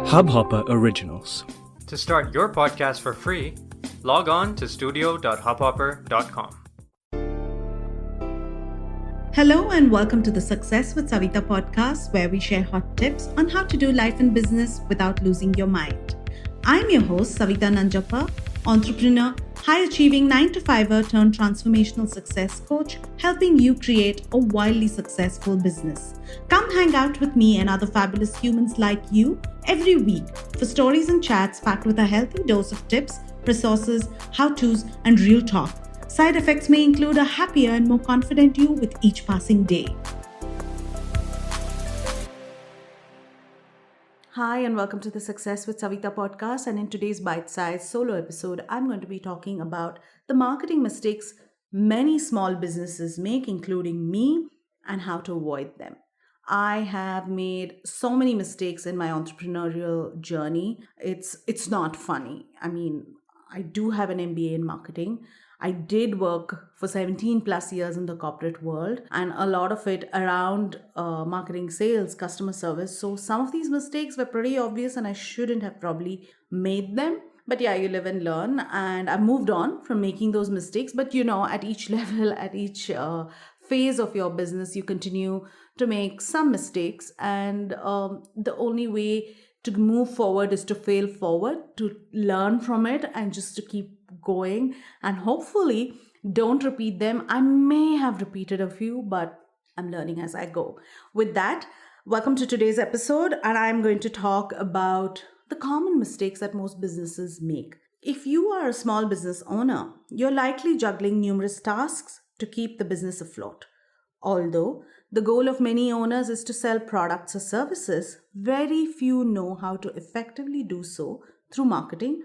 Hubhopper Originals. To start your podcast for free, log on to studio.hubhopper.com. Hello and welcome to the Success with Savitha podcast, where we share hot tips on how to do life and business without losing your mind. I'm your host, Savitha Nanjappa, entrepreneur, high-achieving 9-to-5er turned transformational success coach, helping you create a wildly successful business. Come hang out with me and other fabulous humans like you every week for stories and chats packed with a healthy dose of tips, resources, how-tos, and real talk. Side effects may include a happier and more confident you with each passing day. Hi, and welcome to the Success with Savitha podcast. And in today's bite-sized solo episode, I'm going to be talking about the marketing mistakes many small businesses make, including me, and how to avoid them. I have made so many mistakes in my entrepreneurial journey. It's not funny. I mean, I do have an MBA in marketing. I did work for 17 plus years in the corporate world, and a lot of it around marketing, sales, customer service. So some of these mistakes were pretty obvious and I shouldn't have probably made them. But yeah, you live and learn, and I've moved on from making those mistakes. But at each level, at each phase of your business, you continue to make some mistakes, and the only way to move forward is to fail forward, to learn from it, and just to keep going, and hopefully don't repeat them. I may have repeated a few, but I'm learning as I go. With that, welcome to today's episode, and I'm going to talk about the common mistakes that most businesses make. If you are a small business owner, you're likely juggling numerous tasks to keep the business afloat. Although the goal of many owners is to sell products or services, very few know how to effectively do so through marketing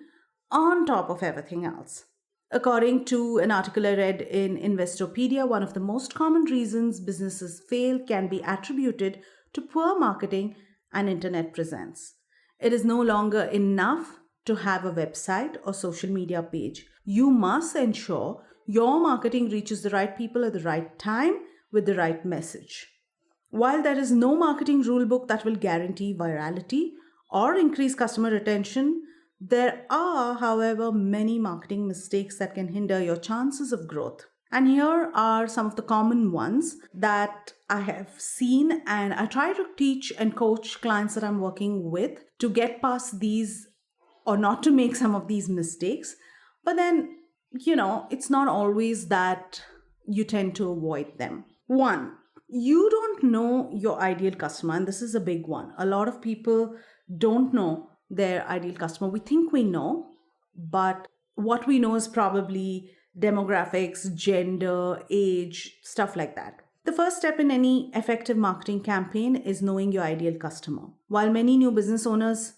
on top of everything else. According to an article I read in Investopedia, one of the most common reasons businesses fail can be attributed to poor marketing and internet presence. It is no longer enough to have a website or social media page. You must ensure your marketing reaches the right people at the right time with the right message. While there is no marketing rulebook that will guarantee virality or increase customer retention, there are, however, many marketing mistakes that can hinder your chances of growth. And here are some of the common ones that I have seen, and I try to teach and coach clients that I'm working with to get past these or not to make some of these mistakes. But then, it's not always that you tend to avoid them. One, you don't know your ideal customer, and this is a big one. A lot of people don't know their ideal customer. We think we know, but what we know is probably demographics, gender, age, stuff like that. The first step in any effective marketing campaign is knowing your ideal customer. While many new business owners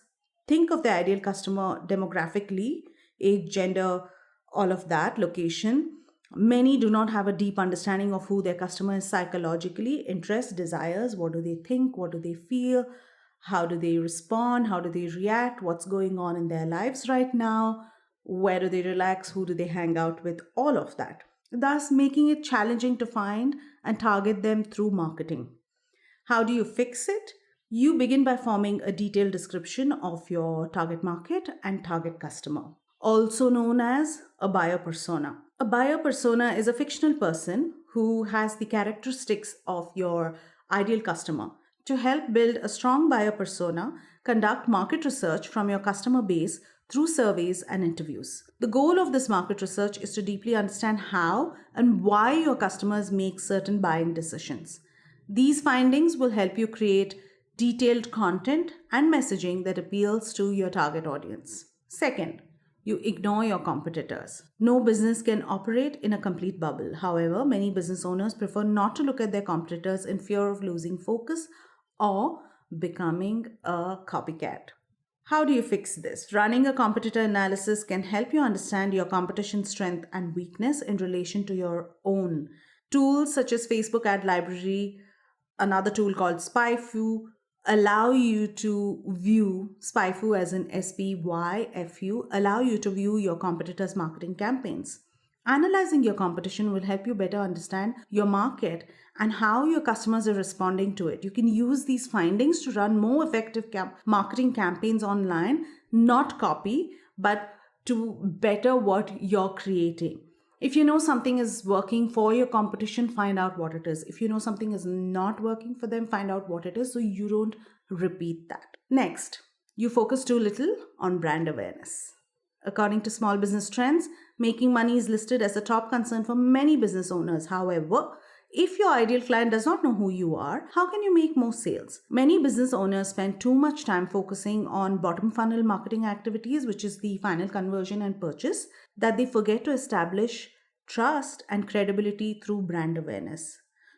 think of their ideal customer demographically, age, gender, all of that, location, many do not have a deep understanding of who their customer is psychologically, interests, desires, what do they think, what do they feel, how do they respond, how do they react, what's going on in their lives right now, where do they relax, who do they hang out with, all of that. Thus, making it challenging to find and target them through marketing. How do you fix it? You begin by forming a detailed description of your target market and target customer, also known as a buyer persona. A buyer persona is a fictional person who has the characteristics of your ideal customer. To help build a strong buyer persona, conduct market research from your customer base through surveys and interviews. The goal of this market research is to deeply understand how and why your customers make certain buying decisions. These findings will help you create detailed content and messaging that appeals to your target audience. Second, you ignore your competitors. No business can operate in a complete bubble. However, many business owners prefer not to look at their competitors in fear of losing focus or becoming a copycat. How do you fix this? Running a competitor analysis can help you understand your competition's strength and weakness in relation to your own. Tools such as Facebook Ad Library, another tool called SpyFu, allow you to view SpyFu as in SPYFU, allow you to view your competitors' marketing campaigns. Analyzing your competition will help you better understand your market and how your customers are responding to it. You can use these findings to run more effective marketing campaigns online, not copy, but to better what you're creating. If you know something is working for your competition, find out what it is. If you know something is not working for them, find out what it is so you don't repeat that. Next, you focus too little on brand awareness. According to Small Business Trends, making money is listed as a top concern for many business owners. However, if your ideal client does not know who you are, how can you make more sales? Many business owners spend too much time focusing on bottom funnel marketing activities, which is the final conversion and purchase, that they forget to establish trust and credibility through brand awareness.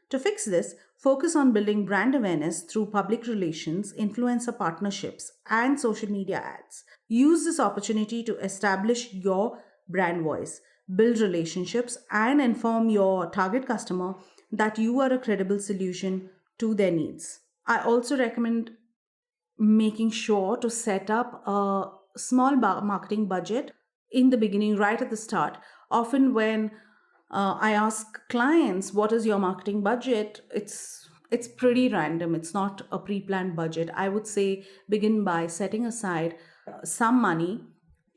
To fix this, focus on building brand awareness through public relations, influencer partnerships, and social media ads. Use this opportunity to establish your brand voice, build relationships, and inform your target customer that you are a credible solution to their needs. I also recommend making sure to set up a small marketing budget in the beginning, right at the start. Often, when I ask clients, "What is your marketing budget?" It's pretty random. It's not a pre-planned budget. I would say begin by setting aside some money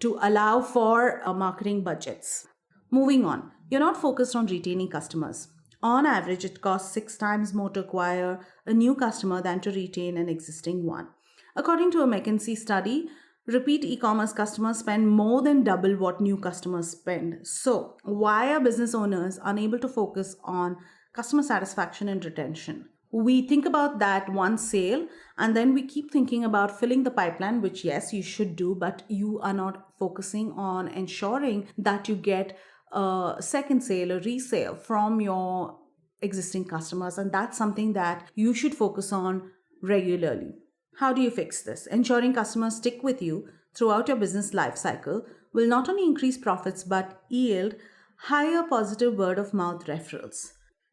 to allow for marketing budgets. Moving on, you're not focused on retaining customers. On average, it costs 6 times more to acquire a new customer than to retain an existing one. According to a McKinsey study, repeat e commerce customers spend more than double what new customers spend. So, why are business owners unable to focus on customer satisfaction and retention? We think about that one sale and then we keep thinking about filling the pipeline, which, yes, you should do, but you are not focusing on ensuring that you get a second sale, a resale from your existing customers. And that's something that you should focus on regularly. How do you fix this? Ensuring customers stick with you throughout your business life cycle will not only increase profits but yield higher positive word of mouth referrals.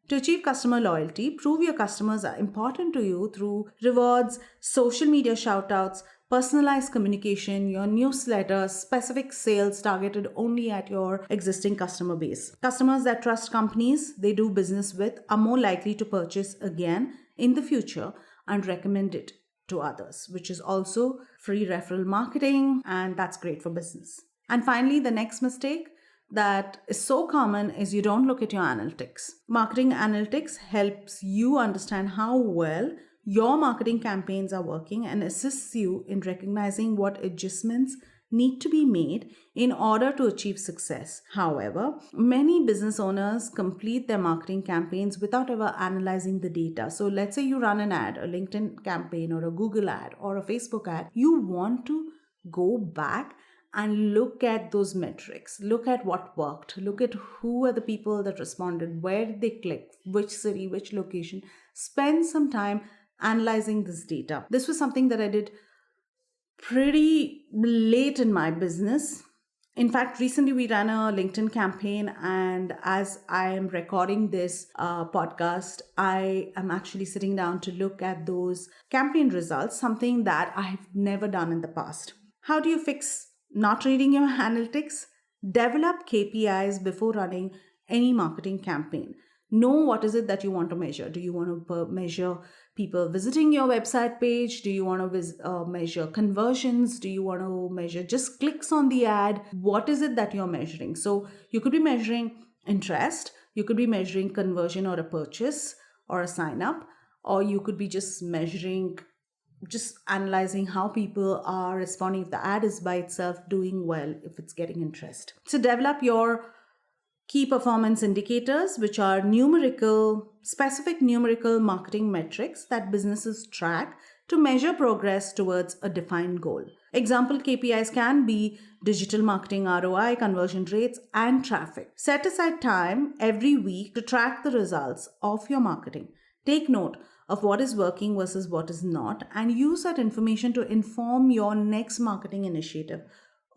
To achieve customer loyalty, prove your customers are important to you through rewards, social media shoutouts, personalized communication, your newsletter, specific sales targeted only at your existing customer base. Customers that trust companies they do business with are more likely to purchase again in the future and recommend it to others, which is also free referral marketing, and that's great for business. And finally, the next mistake that is so common is you don't look at your analytics. Marketing analytics helps you understand how well your marketing campaigns are working and assists you in recognizing what adjustments need to be made in order to achieve success. However, many business owners complete their marketing campaigns without ever analyzing the data. So let's say you run an ad, a LinkedIn campaign or a Google ad or a Facebook ad. You want to go back and look at those metrics. Look at what worked. Look at who are the people that responded, where did they click, which city, which location. Spend some time analyzing this data. This was something that I did pretty late in my business. In fact, recently we ran a LinkedIn campaign, and as I am recording this podcast, I am actually sitting down to look at those campaign results, something that I have never done in the past. How do you fix not reading your analytics? Develop KPIs before running any marketing campaign. Know what is it that you want to measure. Do you want to measure people visiting your website page? Do you want to measure conversions? Do you want to measure just clicks on the ad? What is it that you're measuring? So you could be measuring interest, you could be measuring conversion or a purchase or a sign up, or you could be just analyzing how people are responding, if the ad is by itself doing well, if it's getting interest. So develop your key performance indicators, which are specific numerical marketing metrics that businesses track to measure progress towards a defined goal. Example KPIs can be digital marketing ROI, conversion rates, and traffic. Set aside time every week to track the results of your marketing. Take note of what is working versus what is not, and use that information to inform your next marketing initiative.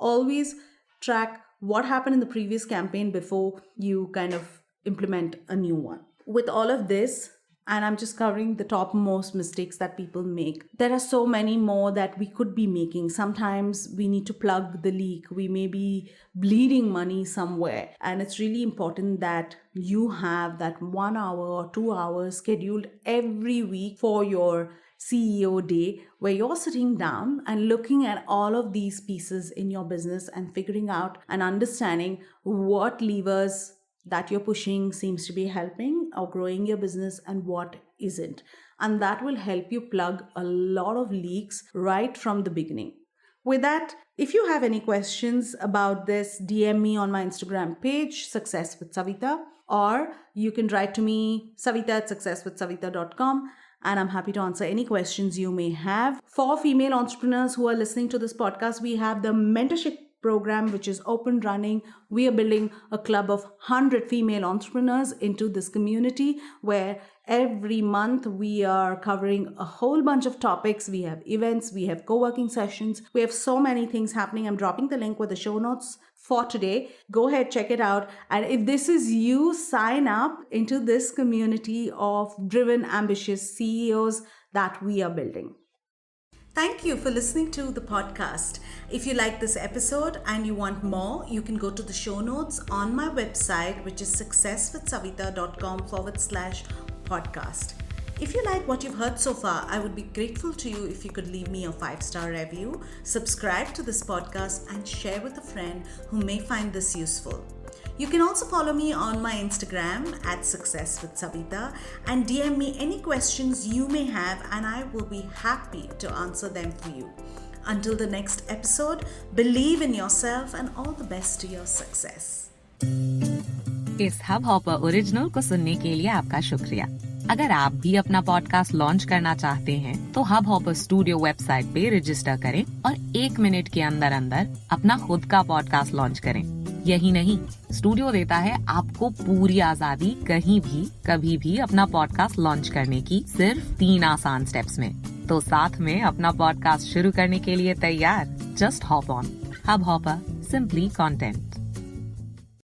Always track what happened in the previous campaign before you kind of implement a new one. With all of this, and I'm just covering the topmost mistakes that people make. There are so many more that we could be making. Sometimes we need to plug the leak. We may be bleeding money somewhere, and it's really important that you have that 1 hour or 2 hours scheduled every week for your CEO day, where you're sitting down and looking at all of these pieces in your business and figuring out and understanding what levers that you're pushing seems to be helping or growing your business and what isn't. And that will help you plug a lot of leaks right from the beginning. With that, if you have any questions about this, DM me on my Instagram page, Success with Savitha, or you can write to me, savitha@successwithsavitha.com, and I'm happy to answer any questions you may have. For female entrepreneurs who are listening to this podcast, we have the mentorship program, which is open running. We are building a club of 100 female entrepreneurs into this community, where every month we are covering a whole bunch of topics. We have events, we have co-working sessions, we have so many things happening. I'm dropping the link with the show notes for today. Go ahead, check it out. And if this is you, sign up into this community of driven, ambitious CEOs that we are building. Thank you for listening to the podcast. If you like this episode and you want more, you can go to the show notes on my website, which is successwithsavitha.com/podcast. If you like what you've heard so far, I would be grateful to you if you could leave me a 5-star review, subscribe to this podcast, and share with a friend who may find this useful. You can also follow me on my Instagram @successwithsavitha and DM me any questions you may have, and I will be happy to answer them for you. Until the next episode, believe in yourself and all the best to your success. इस hub hopper original को सुनने के लिए आपका शुक्रिया। अगर आप भी अपना पॉडकास्ट लॉन्च करना चाहते हैं, तो हब हॉपर स्टूडियो वेबसाइट पे रजिस्टर करें और 1 मिनट के अंदर अंदर अपना खुद का पॉडकास्ट लॉन्च करें। यही नहीं, स्टूडियो देता है आपको पूरी आजादी कहीं भी कभी भी अपना पॉडकास्ट लॉन्च करने की, सिर्फ 3 आसान स्टेप्स में। तो साथ में अपना पॉडकास्ट शुरू करने के लिए तैयार? Just hop on hub hopper, simply content.